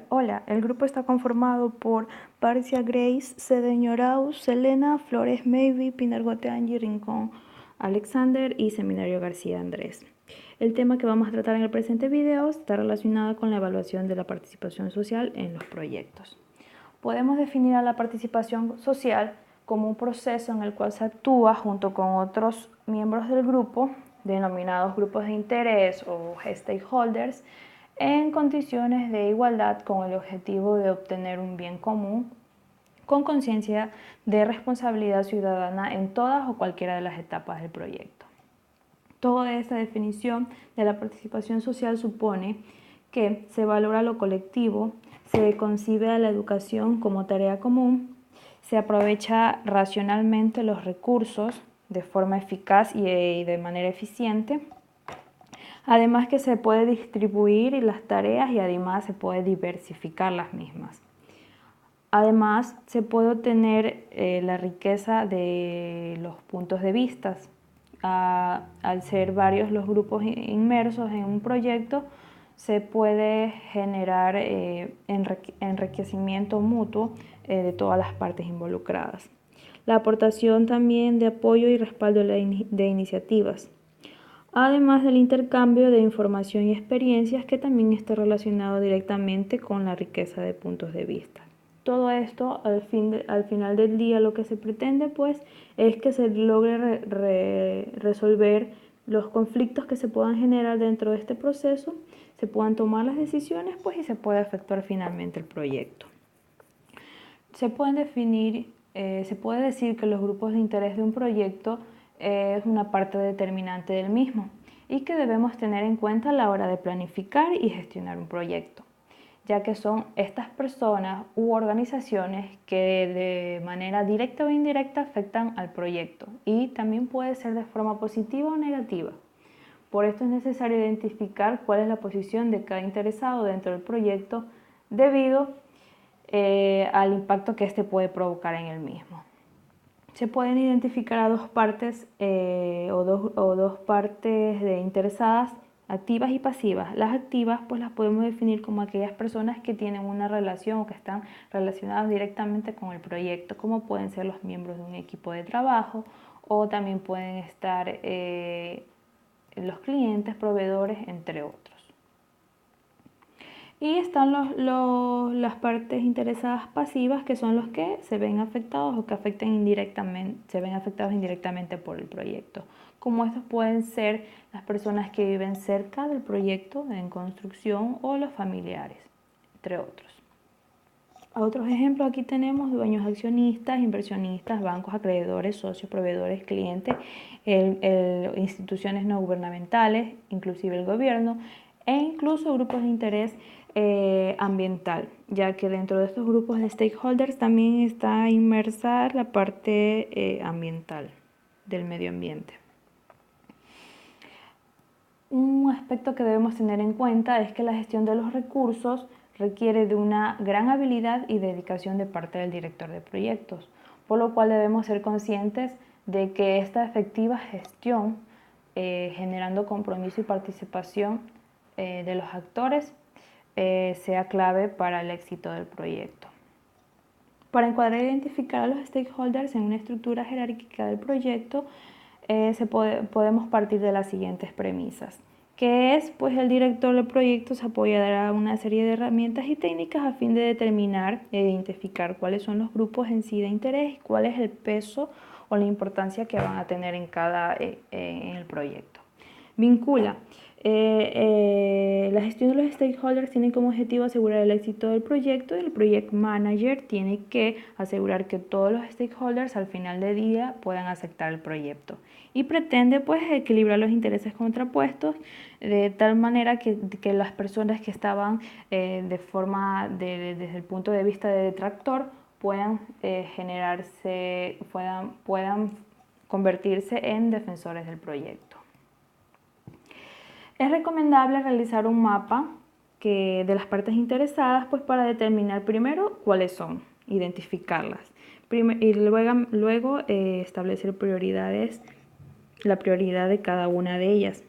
Hola, el grupo está conformado por Parcia Grace, Cedeño Arauz, Selena, Flores Maybe, Pinargote Angie, Rincón Alexander y Seminario García Andrés. El tema que vamos a tratar en el presente video está relacionado con la evaluación de la participación social en los proyectos. Podemos definir a la participación social como un proceso en el cual se actúa junto con otros miembros del grupo, denominados grupos de interés o stakeholders, en condiciones de igualdad con el objetivo de obtener un bien común con conciencia de responsabilidad ciudadana en todas o cualquiera de las etapas del proyecto. Toda esta definición de la participación social supone que se valora lo colectivo, se concibe a la educación como tarea común, se aprovecha racionalmente los recursos de forma eficaz y de manera eficiente, además que se puede distribuir las tareas y además se puede diversificar las mismas. Además, se puede obtener la riqueza de los puntos de vista. Al ser varios los grupos inmersos en un proyecto, se puede generar enriquecimiento mutuo de todas las partes involucradas. La aportación también de apoyo y respaldo de iniciativas, además del intercambio de información y experiencias que también está relacionado directamente con la riqueza de puntos de vista. Todo esto, al final del día, lo que se pretende pues es que se logre resolver los conflictos que se puedan generar dentro de este proceso, se puedan tomar las decisiones pues y se pueda efectuar finalmente el proyecto. Se puede decir que los grupos de interés de un proyecto es una parte determinante del mismo y que debemos tener en cuenta a la hora de planificar y gestionar un proyecto, ya que son estas personas u organizaciones que de manera directa o indirecta afectan al proyecto y también puede ser de forma positiva o negativa. Por esto es necesario identificar cuál es la posición de cada interesado dentro del proyecto debido al impacto que éste puede provocar en el mismo. Se pueden identificar a dos partes o dos partes de interesadas, activas y pasivas. Las activas pues las podemos definir como aquellas personas que tienen una relación o que están relacionadas directamente con el proyecto, como pueden ser los miembros de un equipo de trabajo o también pueden estar los clientes, proveedores, entre otros. Y están las partes interesadas pasivas, que son los que se ven afectados o que se ven afectados indirectamente por el proyecto. Como estos pueden ser las personas que viven cerca del proyecto en construcción o los familiares, entre otros. Otros ejemplos aquí tenemos dueños accionistas, inversionistas, bancos, acreedores, socios, proveedores, clientes, instituciones no gubernamentales, inclusive el gobierno, e incluso grupos de interés ambiental, ya que dentro de estos grupos de stakeholders también está inmersa la parte ambiental del medio ambiente. Un aspecto que debemos tener en cuenta es que la gestión de los recursos requiere de una gran habilidad y dedicación de parte del director de proyectos, por lo cual debemos ser conscientes de que esta efectiva gestión, generando compromiso y participación de los actores, sea clave para el éxito del proyecto. Para encuadrar e identificar a los stakeholders en una estructura jerárquica del proyecto, podemos partir de las siguientes premisas, que es, pues el director del proyecto se apoyará a una serie de herramientas y técnicas a fin de determinar e identificar cuáles son los grupos en sí de interés y cuál es el peso o la importancia que van a tener en el proyecto. Vincula. La gestión de los stakeholders tiene como objetivo asegurar el éxito del proyecto y el project manager tiene que asegurar que todos los stakeholders al final del día puedan aceptar el proyecto y pretende pues equilibrar los intereses contrapuestos de tal manera que las personas que estaban desde el punto de vista de detractor puedan puedan convertirse en defensores del proyecto. Es recomendable realizar un mapa de las partes interesadas pues para determinar primero cuáles son, identificarlas y luego establecer prioridades, la prioridad de cada una de ellas.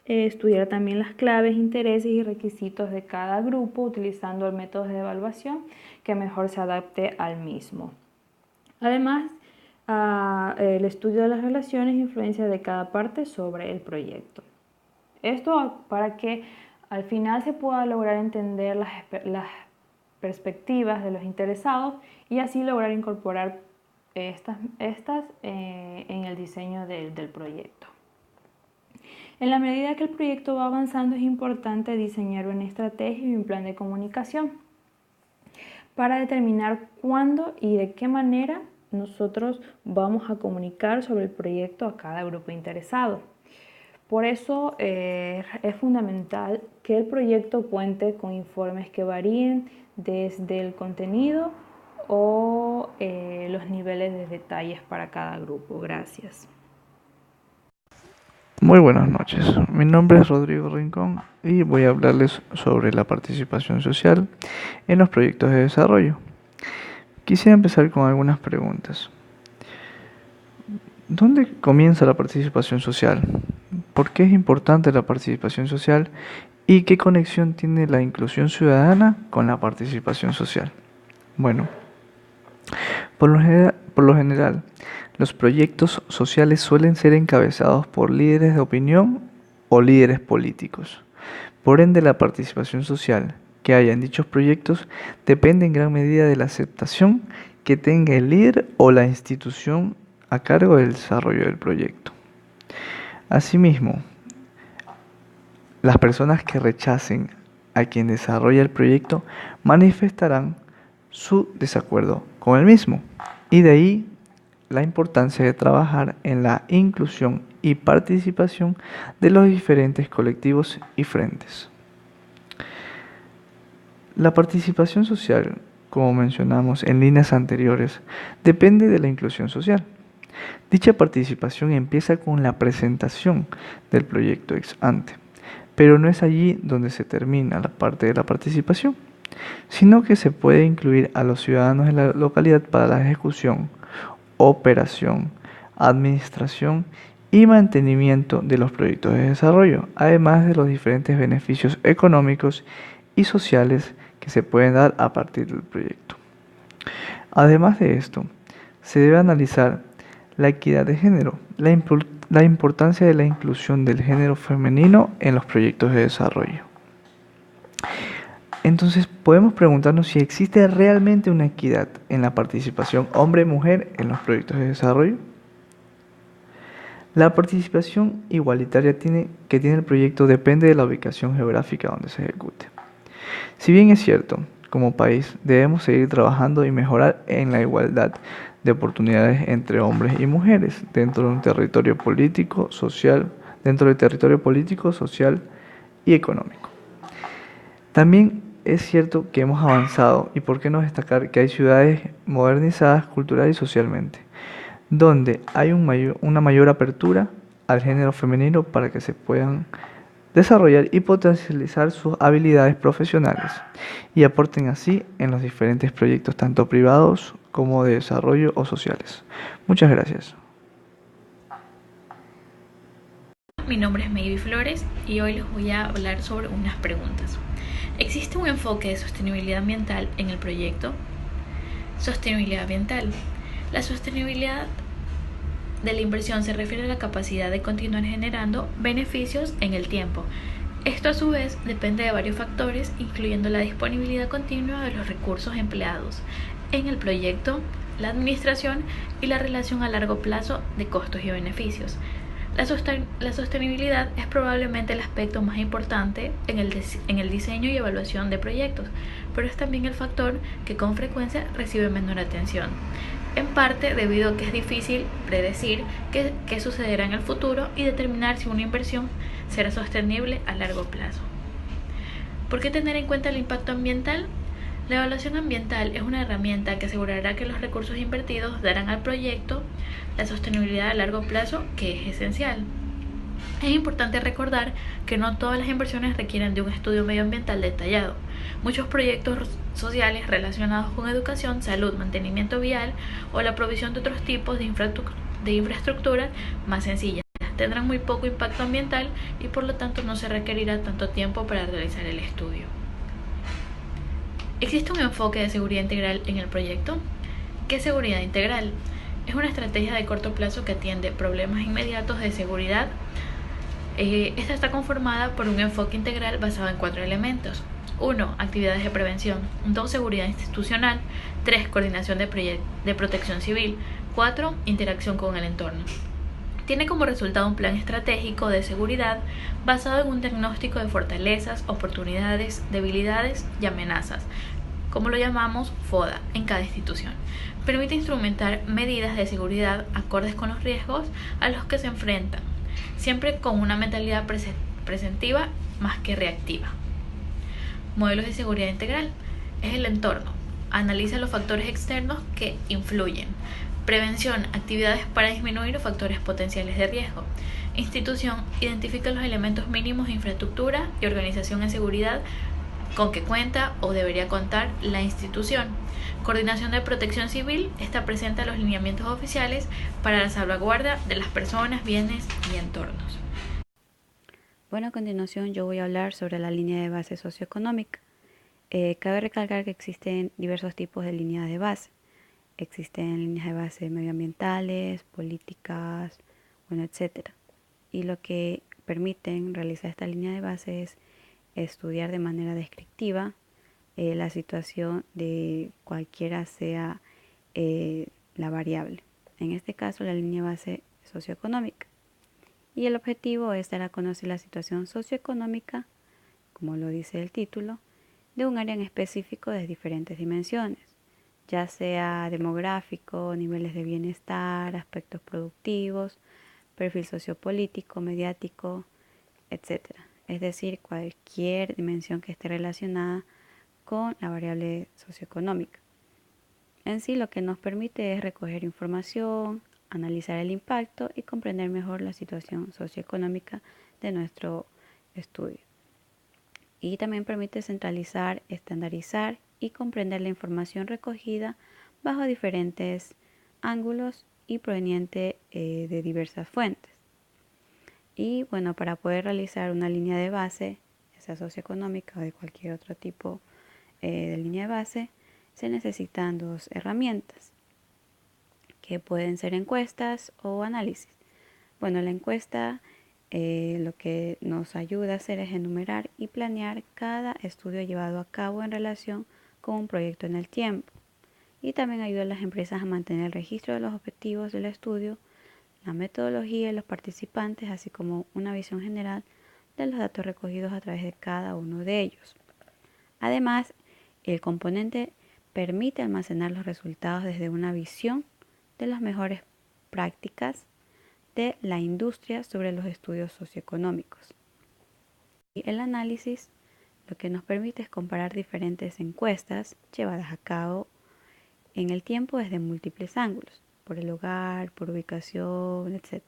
estudiar también las claves, intereses y requisitos de cada grupo utilizando el método de evaluación que mejor se adapte al mismo. Además, el estudio de las relaciones e influencias de cada parte sobre el proyecto. Esto para que al final se pueda lograr entender las perspectivas de los interesados y así lograr incorporar estas en el diseño del proyecto. En la medida que el proyecto va avanzando, es importante diseñar una estrategia y un plan de comunicación para determinar cuándo y de qué manera nosotros vamos a comunicar sobre el proyecto a cada grupo interesado. Por eso es fundamental que el proyecto cuente con informes que varíen desde el contenido o los niveles de detalles para cada grupo. Gracias. Muy buenas noches, mi nombre es Rodrigo Rincón y voy a hablarles sobre la participación social en los proyectos de desarrollo. Quisiera empezar con algunas preguntas. ¿Dónde comienza la participación social? ¿Por qué es importante la participación social? ¿Y qué conexión tiene la inclusión ciudadana con la participación social? Bueno, por lo general, los proyectos sociales suelen ser encabezados por líderes de opinión o líderes políticos. Por ende, la participación social que haya en dichos proyectos depende en gran medida de la aceptación que tenga el líder o la institución a cargo del desarrollo del proyecto. Asimismo, las personas que rechacen a quien desarrolla el proyecto manifestarán su desacuerdo con el mismo, y de ahí la importancia de trabajar en la inclusión y participación de los diferentes colectivos y frentes. La participación social, como mencionamos en líneas anteriores, depende de la inclusión social. Dicha participación empieza con la presentación del proyecto ex ante, pero no es allí donde se termina la parte de la participación, sino que se puede incluir a los ciudadanos de la localidad para la ejecución, operación, administración y mantenimiento de los proyectos de desarrollo, además de los diferentes beneficios económicos y sociales que se pueden dar a partir del proyecto. Además de esto, se debe analizar la equidad de género, la importancia de la inclusión del género femenino en los proyectos de desarrollo. Entonces podemos preguntarnos si existe realmente una equidad en la participación hombre-mujer en los proyectos de desarrollo. La participación igualitaria que tiene el proyecto depende de la ubicación geográfica donde se ejecute. Si bien es cierto, como país debemos seguir trabajando y mejorar en la igualdad de oportunidades entre hombres y mujeres dentro del territorio político, social y económico. También es cierto que hemos avanzado, y por qué no destacar que hay ciudades modernizadas cultural y socialmente, donde hay una mayor apertura al género femenino para que se puedan desarrollar y potencializar sus habilidades profesionales y aporten así en los diferentes proyectos tanto privados como de desarrollo o sociales. Muchas gracias. Mi nombre es Maybe Flores y hoy les voy a hablar sobre unas preguntas. ¿Existe un enfoque de sostenibilidad ambiental en el proyecto? Sostenibilidad ambiental. La sostenibilidad de la inversión se refiere a la capacidad de continuar generando beneficios en el tiempo. Esto a su vez depende de varios factores, incluyendo la disponibilidad continua de los recursos empleados en el proyecto, la administración y la relación a largo plazo de costos y beneficios. La sostenibilidad es probablemente el aspecto más importante en el diseño y evaluación de proyectos, pero es también el factor que con frecuencia recibe menor atención, en parte debido a que es difícil predecir qué sucederá en el futuro y determinar si una inversión será sostenible a largo plazo. ¿Por qué tener en cuenta el impacto ambiental? La evaluación ambiental es una herramienta que asegurará que los recursos invertidos darán al proyecto la sostenibilidad a largo plazo, que es esencial. Es importante recordar que no todas las inversiones requieren de un estudio medioambiental detallado. Muchos proyectos sociales relacionados con educación, salud, mantenimiento vial o la provisión de otros tipos de infraestructuras más sencillas tendrán muy poco impacto ambiental y por lo tanto no se requerirá tanto tiempo para realizar el estudio. ¿Existe un enfoque de seguridad integral en el proyecto? ¿Qué es seguridad integral? Es una estrategia de corto plazo que atiende problemas inmediatos de seguridad. Esta está conformada por un enfoque integral basado en 4 elementos. 1. Actividades de prevención. 2. Seguridad institucional. 3. Coordinación de protección civil. 4. Interacción con el entorno. Tiene como resultado un plan estratégico de seguridad basado en un diagnóstico de fortalezas, oportunidades, debilidades y amenazas, como lo llamamos FODA, en cada institución. Permite instrumentar medidas de seguridad acordes con los riesgos a los que se enfrentan, siempre con una mentalidad preventiva más que reactiva. Modelos de seguridad integral. Es el entorno. Analiza los factores externos que influyen. Prevención. Actividades para disminuir los factores potenciales de riesgo. Institución. Identifica los elementos mínimos de infraestructura y organización en seguridad con que cuenta o debería contar la institución. Coordinación de protección civil. Esta presenta los lineamientos oficiales para la salvaguarda de las personas, bienes y entornos. Bueno, a continuación yo voy a hablar sobre la línea de base socioeconómica. Cabe recalcar que existen diversos tipos de líneas de base. Existen líneas de base medioambientales, políticas, etc. Y lo que permiten realizar esta línea de base es estudiar de manera descriptiva la situación de cualquiera sea la variable. En este caso, la línea de base socioeconómica. Y el objetivo es dar a conocer la situación socioeconómica, como lo dice el título, de un área en específico de diferentes dimensiones, ya sea demográfico, niveles de bienestar, aspectos productivos, perfil sociopolítico, mediático, etc. Es decir, cualquier dimensión que esté relacionada con la variable socioeconómica. En sí, lo que nos permite es recoger información, analizar el impacto y comprender mejor la situación socioeconómica de nuestro estudio. Y también permite centralizar, estandarizar y comprender la información recogida bajo diferentes ángulos y proveniente de diversas fuentes. Y bueno, para poder realizar una línea de base, ya sea socioeconómica o de cualquier otro tipo de línea de base, se necesitan 2 herramientas, que pueden ser encuestas o análisis. Bueno, la encuesta lo que nos ayuda a hacer es enumerar y planear cada estudio llevado a cabo en relación con un proyecto en el tiempo. Y también ayuda a las empresas a mantener el registro de los objetivos del estudio, la metodología y los participantes, así como una visión general de los datos recogidos a través de cada uno de ellos. Además, el componente permite almacenar los resultados desde una visión de las mejores prácticas de la industria sobre los estudios socioeconómicos. Y el análisis lo que nos permite es comparar diferentes encuestas llevadas a cabo en el tiempo desde múltiples ángulos, por el lugar, por ubicación, etc.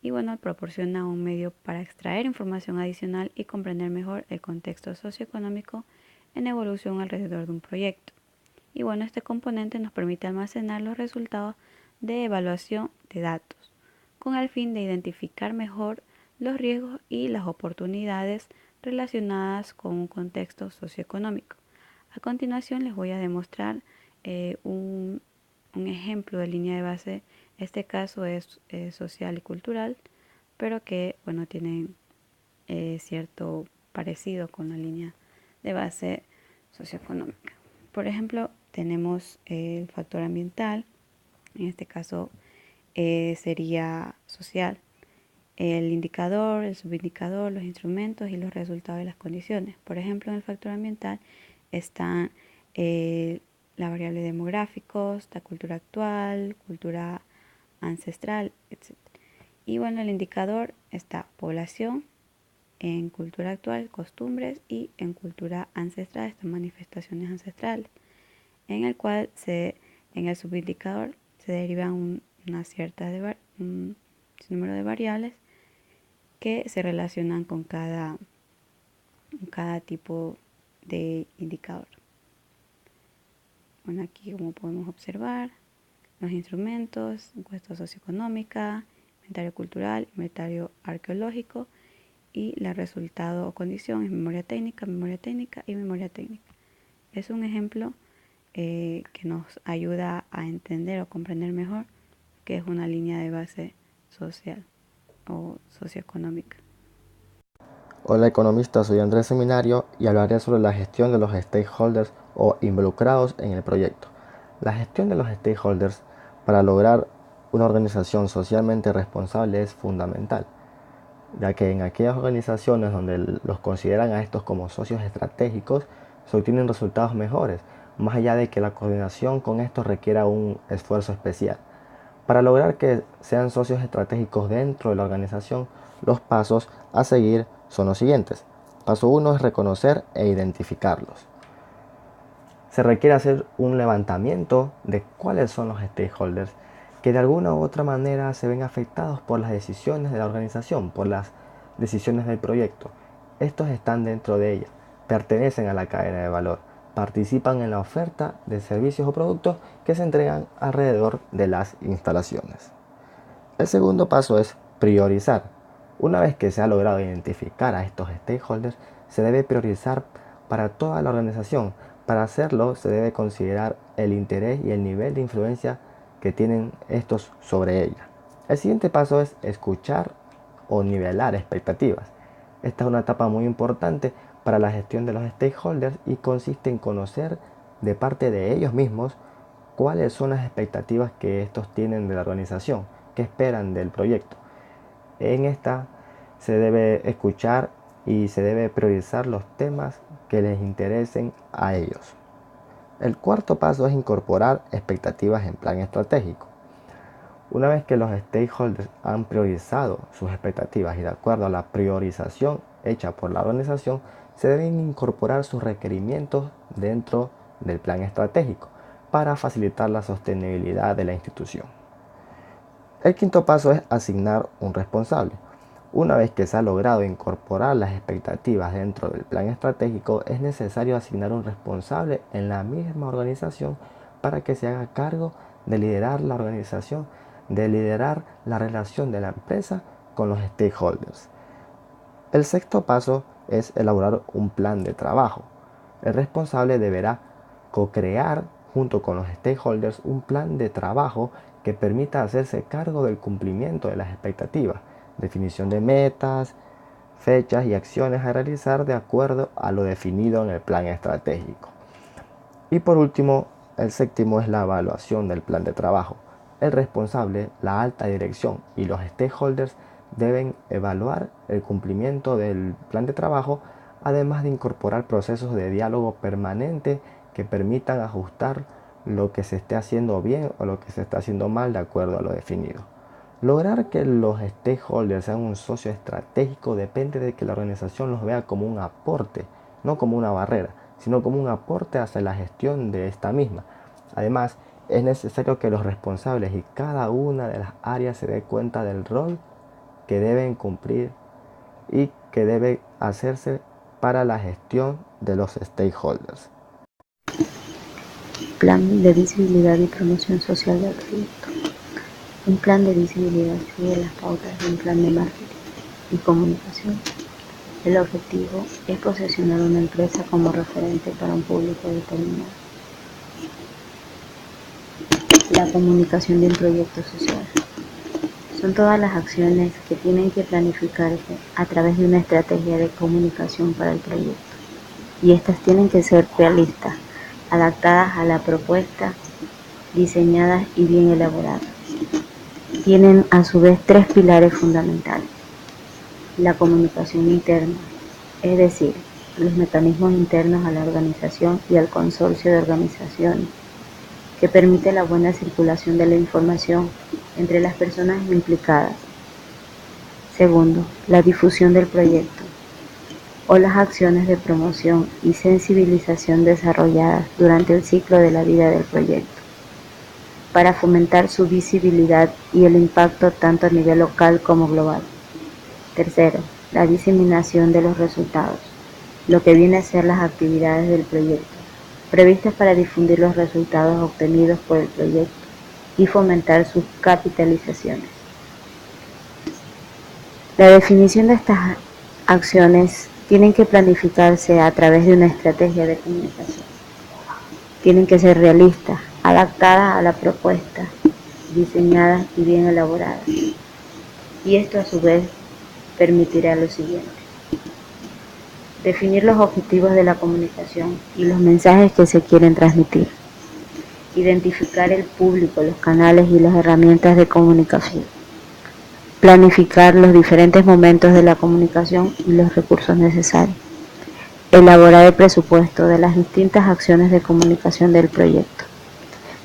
Y bueno, proporciona un medio para extraer información adicional y comprender mejor el contexto socioeconómico en evolución alrededor de un proyecto. Y bueno, este componente nos permite almacenar los resultados de evaluación de datos, con el fin de identificar mejor los riesgos y las oportunidades relacionadas con un contexto socioeconómico. A continuación les voy a demostrar un ejemplo de línea de base. Este caso es social y cultural, pero que bueno, tienen cierto parecido con la línea de base socioeconómica. Por ejemplo, tenemos el factor ambiental, en este caso sería social, el indicador, el subindicador, los instrumentos y los resultados de las condiciones. Por ejemplo, en el factor ambiental están la variable demográficos, la cultura actual, cultura ancestral, etc. Y bueno, el indicador está población, en cultura actual, costumbres, y en cultura ancestral, estas manifestaciones ancestrales, en el cual en el subindicador se derivan una cierta un número de variables que se relacionan con cada tipo de indicador. Bueno, aquí como podemos observar, los instrumentos, encuesta socioeconómica, inventario cultural, inventario arqueológico, y la resultado o condición es memoria técnica y memoria técnica. Es un ejemplo que nos ayuda a entender o comprender mejor qué es una línea de base social o socioeconómica. Hola economista, soy Andrés Seminario y hablaré sobre la gestión de los stakeholders o involucrados en el proyecto. La gestión de los stakeholders para lograr una organización socialmente responsable es fundamental, ya que en aquellas organizaciones donde los consideran a estos como socios estratégicos, se obtienen resultados mejores, más allá de que la coordinación con estos requiera un esfuerzo especial. Para lograr que sean socios estratégicos dentro de la organización, los pasos a seguir son los siguientes. Paso 1 es reconocer e identificarlos. Se requiere hacer un levantamiento de cuáles son los stakeholders que de alguna u otra manera se ven afectados por las decisiones de la organización, por las decisiones del proyecto. Estos están dentro de ella, pertenecen a la cadena de valor, participan en la oferta de servicios o productos que se entregan alrededor de las instalaciones. El segundo paso es priorizar. Una vez que se ha logrado identificar a estos stakeholders, se debe priorizar para toda la organización. Para hacerlo, se debe considerar el interés y el nivel de influencia que tienen estos sobre ella. El siguiente paso es escuchar o nivelar expectativas. Esta es una etapa muy importante para la gestión de los stakeholders y consiste en conocer de parte de ellos mismos cuáles son las expectativas que estos tienen de la organización, qué esperan del proyecto. En esta se debe escuchar y se debe priorizar los temas que les interesen a ellos. El cuarto paso es incorporar expectativas en plan estratégico. Una vez que los stakeholders han priorizado sus expectativas y de acuerdo a la priorización hecha por la organización, se deben incorporar sus requerimientos dentro del plan estratégico para facilitar la sostenibilidad de la institución. El quinto paso es asignar un responsable. Una vez que se ha logrado incorporar las expectativas dentro del plan estratégico, es necesario asignar un responsable en la misma organización para que se haga cargo de liderar la organización, de liderar la relación de la empresa con los stakeholders. El sexto paso es elaborar un plan de trabajo. El responsable deberá co-crear junto con los stakeholders un plan de trabajo que permita hacerse cargo del cumplimiento de las expectativas, definición de metas, fechas y acciones a realizar de acuerdo a lo definido en el plan estratégico. Y por último, el séptimo es la evaluación del plan de trabajo. El responsable, la alta dirección y los stakeholders deben evaluar el cumplimiento del plan de trabajo, además de incorporar procesos de diálogo permanente que permitan ajustar lo que se esté haciendo bien o lo que se está haciendo mal de acuerdo a lo definido. Lograr que los stakeholders sean un socio estratégico depende de que la organización los vea como un aporte, no como una barrera, sino como un aporte hacia la gestión de esta misma. Además, es necesario que los responsables y cada una de las áreas se dé cuenta del rol que deben cumplir y que debe hacerse para la gestión de los stakeholders. Plan de visibilidad y promoción social del proyecto. Un plan de visibilidad sigue las pautas de un plan de marketing y comunicación. El objetivo es posicionar una empresa como referente para un público determinado. La comunicación de un proyecto social. Son todas las acciones que tienen que planificarse a través de una estrategia de comunicación para el proyecto. Y estas tienen que ser realistas, adaptadas a la propuesta, diseñadas y bien elaboradas. Tienen a su vez tres pilares fundamentales. La comunicación interna, es decir, los mecanismos internos a la organización y al consorcio de organizaciones, que permite la buena circulación de la información entre las personas implicadas. Segundo, la difusión del proyecto o las acciones de promoción y sensibilización desarrolladas durante el ciclo de la vida del proyecto, para fomentar su visibilidad y el impacto tanto a nivel local como global. Tercero, la diseminación de los resultados, lo que viene a ser las actividades del proyecto, previstas para difundir los resultados obtenidos por el proyecto y fomentar sus capitalizaciones. La definición de estas acciones tienen que planificarse a través de una estrategia de comunicación. Tienen que ser realistas, adaptadas a la propuesta, diseñadas y bien elaboradas. Y esto a su vez permitirá lo siguiente: definir los objetivos de la comunicación y los mensajes que se quieren transmitir. Identificar el público, los canales y las herramientas de comunicación. Planificar los diferentes momentos de la comunicación y los recursos necesarios. Elaborar el presupuesto de las distintas acciones de comunicación del proyecto.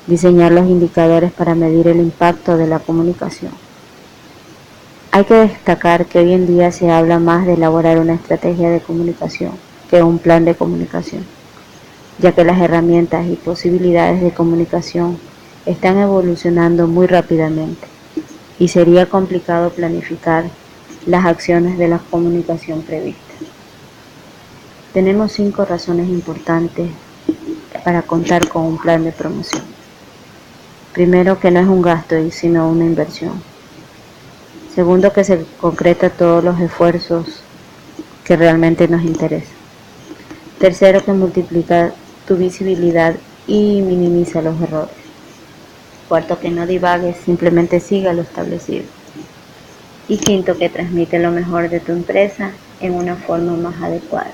Diseñar los indicadores para medir el impacto de la comunicación. Hay que destacar que hoy en día se habla más de elaborar una estrategia de comunicación que un plan de comunicación, ya que las herramientas y posibilidades de comunicación están evolucionando muy rápidamente y sería complicado planificar las acciones de la comunicación previstas. Tenemos 5 razones importantes para contar con un plan de promoción. Primero, que no es un gasto sino una inversión. Segundo, que se concreta todos los esfuerzos que realmente nos interesan. Tercero, que multiplica tu visibilidad y minimiza los errores. Cuarto, que no divagues, simplemente siga lo establecido. Y quinto, que transmite lo mejor de tu empresa en una forma más adecuada.